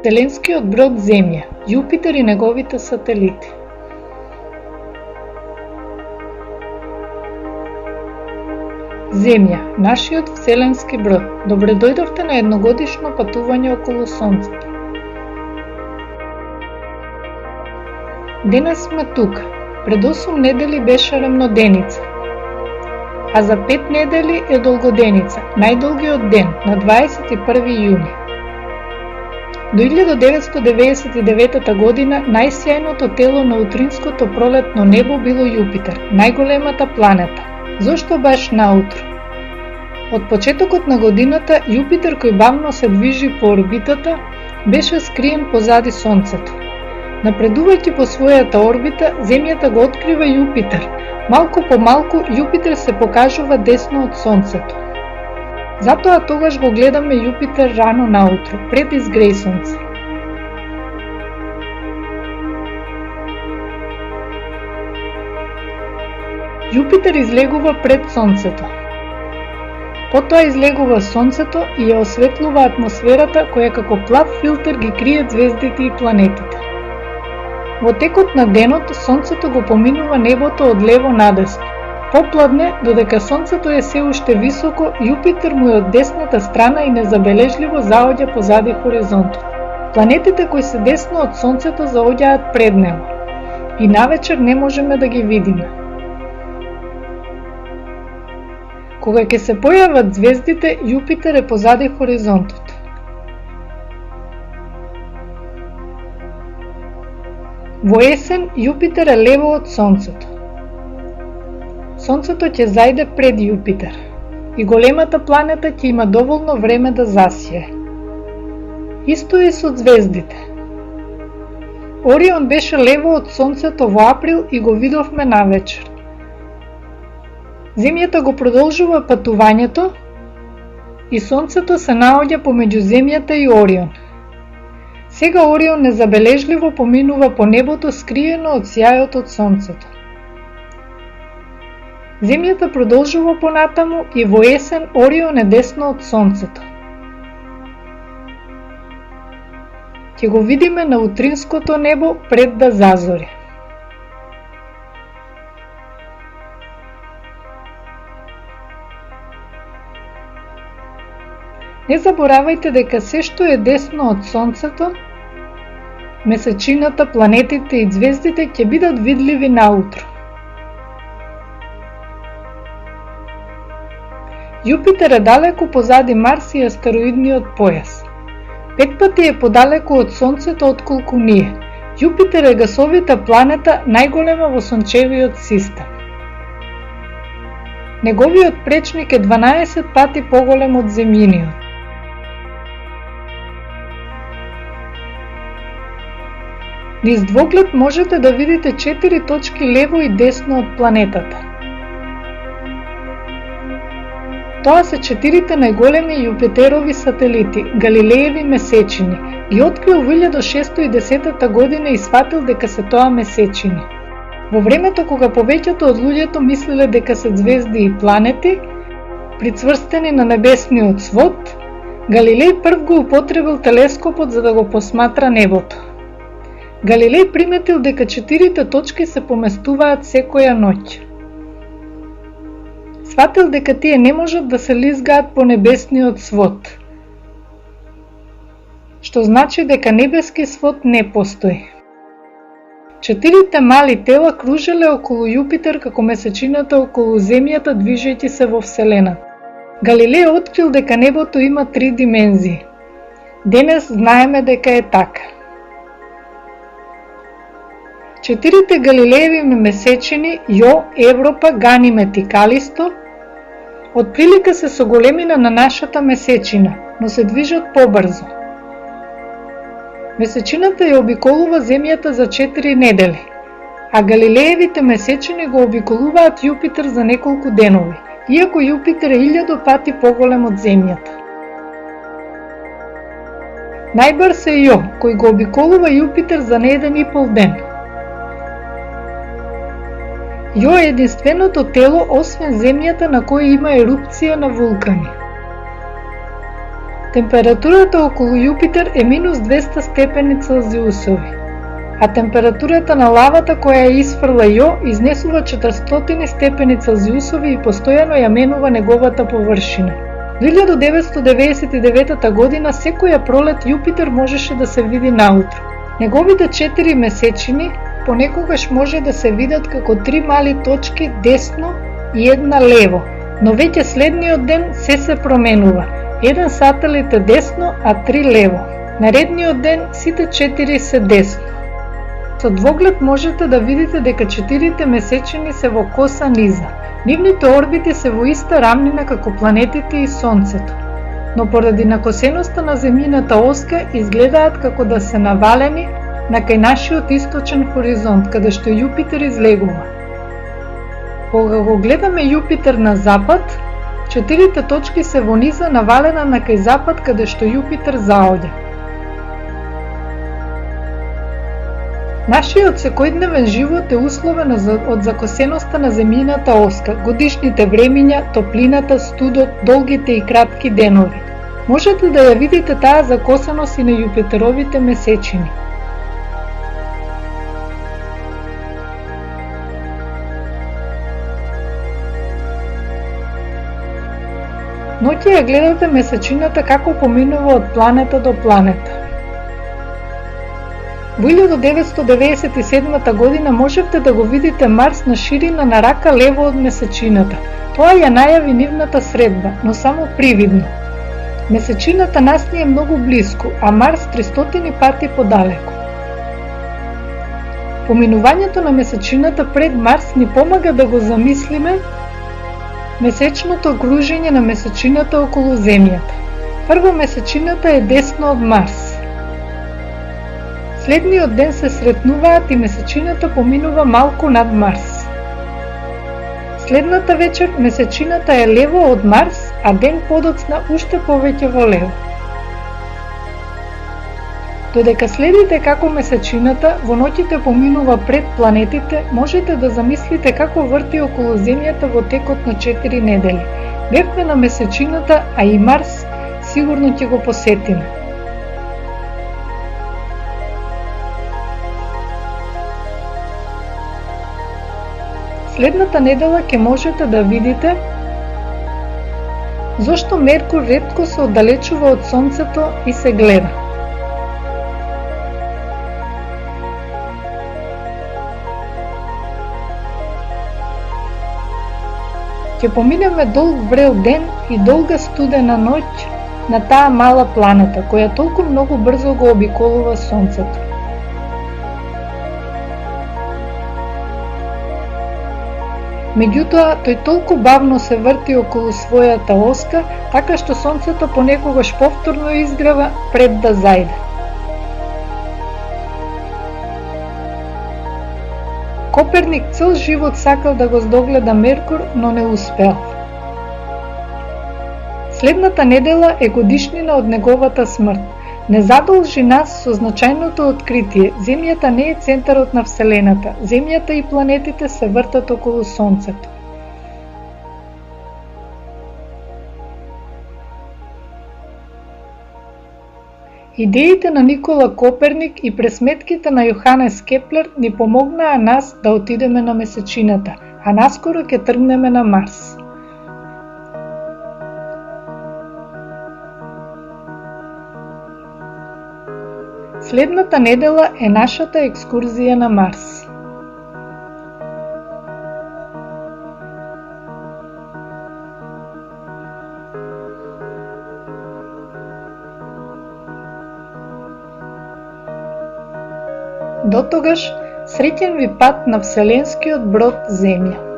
Вселенскиот брод Земја, Јупитер и неговите сателити. Земја, нашиот вселенски брод, добре дојдовте на едногодишно патување околу Сонцето. Денес сме тука. Пред 8 недели беше ремноденица, а за 5 недели е долгоденица, најдолгиот ден, на 21 јуни. До 1999 година најсјајното тело на утринското пролетно небо било Јупитер, најголемата планета. Зошто баш наутро? Од почетокот на годината Јупитер, кој бавно се движи по орбитата, беше скриен позади Сонцето. Напредувајќи по својата орбита, Земјата го открива Јупитер. Малку по малку Јупитер се покажува десно од Сонцето. Затоа тогаш го гледаме Јупитер рано наутро, пред изгреј Сонце. Јупитер излегува пред Сонцето. Потоа излегува Сонцето и ја осветлува атмосферата која како плав филтер ги крие звездите и планетите. Во текот на денот Сонцето го поминува небото од лево надесно. Попладне, додека Сонцето е се уште високо, Јупитер му е од десната страна и незабележливо заоѓа позади хоризонтот. Планетите кои се десно од Сонцето заоѓаат пред него и навечер не можеме да ги видиме. Кога ќе се појават звездите, Јупитер е позади хоризонтот. Во есен, Јупитер е лево од Сонцето. Сонцето ќе зајде пред Јупитер и големата планета ќе има доволно време да засие. Исто е со звездите. Орион беше лево од Сонцето во април и го видовме навечер. Земјата го продолжува патувањето и Сонцето се наоѓа помеѓу Земјата и Орион. Сега Орион незабележливо поминува по небото скриено од сјајот од Сонцето. Земјата продолжува понатаму и во есен Орион е десно од Сонцето. Ќе го видиме на утринското небо пред да зазори. Не заборавајте дека се што е десно од Сонцето, месечината, планетите и звездите ќе бидат видливи наутро. Јупитер е далеку позади Марс и астероидниот појас. 5 пати е подалеку од Сонцето отколку ние. Јупитер е гасовита планета, најголема во сончевиот систем. Неговиот пречник е 12 пати поголем од земјиниот. Низ двоглед можете да видите 4 точки лево и десно од планетата. Тоа се 4 најголеми Јупитерови сателити, Галилееви месечини. Ги открил во 1610 година и сватил дека се тоа месечини. Во времето кога повеќето од луѓето мислеле дека се звезди и планети, прицврстени на небесниот свод, Галилеј прв го употребил телескопот за да го посматра небото. Галилеј приметил дека 4 точки се поместуваат секоја ноќ. Сватил дека тие не можат да се лизгаат по небесниот свод, што значи дека небески свод не постои. 4 мали тела кружеле околу Јупитер како месечината околу Земјата движејќи се во Вселената. Галилеј открил дека небото има 3 димензии. Денес знаеме дека е така. 4 Галилееви месечини, Јо, Европа, Ганимед и Калисто, отприлика се со големина на нашата месечина, но се движат побрзо. Месечината ја обиколува Земјата за 4 недели, а Галилеевите месечини го обиколуваат Јупитер за неколку денови, иако Јупитер е 1000 пати поголем од Земјата. Најбрз е Јо, кој го обиколува Јупитер за 1,5 ден. Јо е единственото тело освен Земјата на кој има ерупција на вулкани. Температурата околу Јупитер е минус 200 степени Целзиусови, а температурата на лавата која ја изфрла Јо изнесува 400 степени Целзиусови и постојано ја менува неговата површина. 1999 година секоја пролет Јупитер можеше да се види наутро. Неговите 4 месечини понекогаш може да се видат како 3 мали точки десно и една лево, но веќе следниот ден се променува. Еден сателит е десно, а 3 лево. Наредниот ден сите 4 се десно. Со двоглед можете да видите дека 4 месечини се во коса низа. Нивните орбити се во иста рамнина како планетите и Сонцето, но поради накосеноста на земјината оска изгледаат како да се навалени на кај нашиот источен хоризонт, каде што Јупитер излегува. Кога го гледаме Јупитер на запад, 4 точки се во низа навалена на кај запад каде што Јупитер заоѓа. Нашиот секојдневен живот е условен од закосеноста на земјината оска, годишните времиња, топлината, студот, долгите и кратки денови. Можете да ја видите таа закосеност и на Јупитеровите месечини. Ноќе ја гледате месечината како поминува од планета до планета. Во 1997 година можевте да го видите Марс на ширина на рака лево од месечината. Тоа ја најави нивната средба, но само привидно. Месечината нас ни е многу блиску, а Марс 300 пати подалеку. Поминувањето на месечината пред Марс ни помага да го замислиме месечното кружење на месечината околу Земјата. Прво месечината е десно од Марс. Следниот ден се сретнуваат и месечината поминува малку над Марс. Следната вечер месечината е лево од Марс, а ден подоцна уште повеќе во лево. Додека следите како месечината во ноќите поминува пред планетите, можете да замислите како врти околу Земјата во текот на 4 недели. Бевме на месечината, а и Марс сигурно ќе го посетиме. Следната недела ќе можете да видите зошто Меркур ретко се оддалечува од Сонцето и се гледа. Ќе поминеме долг врел ден и долга студена ноќ на таа мала планета, која толку многу брзо го обиколува Сонцето. Меѓутоа, тој толку бавно се врти околу својата оска, така што Сонцето понекогаш повторно изгрева пред да зајде. Коперник цел живот сакал да го здогледа Меркур, но не успеал. Следната недела е годишнина од неговата смрт. Не задолжи нас со значајното откритие. Земјата не е центарот на Вселената. Земјата и планетите се вртат околу Сонцето. Идеите на Никола Коперник и пресметките на Јоханес Кеплер ни помогнаа нас да отидеме на месечината, а наскоро ќе тргнеме на Марс. Следната недела е нашата екскурзија на Марс. Дотогаш, среќен ви пат на вселенскиот брод Земја.